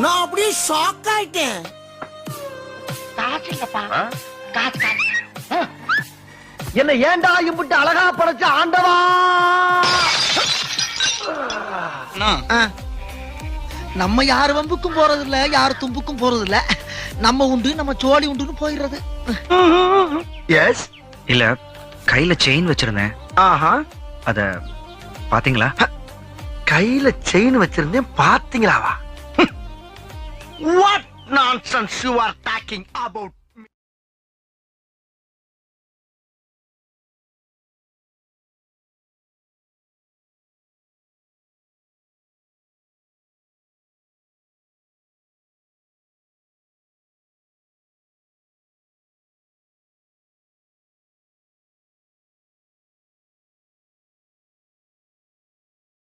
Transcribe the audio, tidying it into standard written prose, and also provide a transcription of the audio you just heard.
நான் அப்படியே ஷாக் ஆயிட்டேன். காசு இல்லப்பா, காசு. என்ன ஏன்டா இம்புட்டு அழகா படைச்ச ஆண்டவா? நம்ம யார் வம்புக்கும் போறது இல்ல, யார் தும்புக்கும் போறது இல்ல. நம்ம உண்டு, நம்ம சோழி உண்டுன்னு போயிடுறது. எஸ். இல்ல, கையில செயின் வச்சிருந்தேன். ஆஹா. அத பாத்தீங்களா? கையில செயின் வச்சிருந்தேன், பாத்தீங்களாவா? What nonsense you are talking about?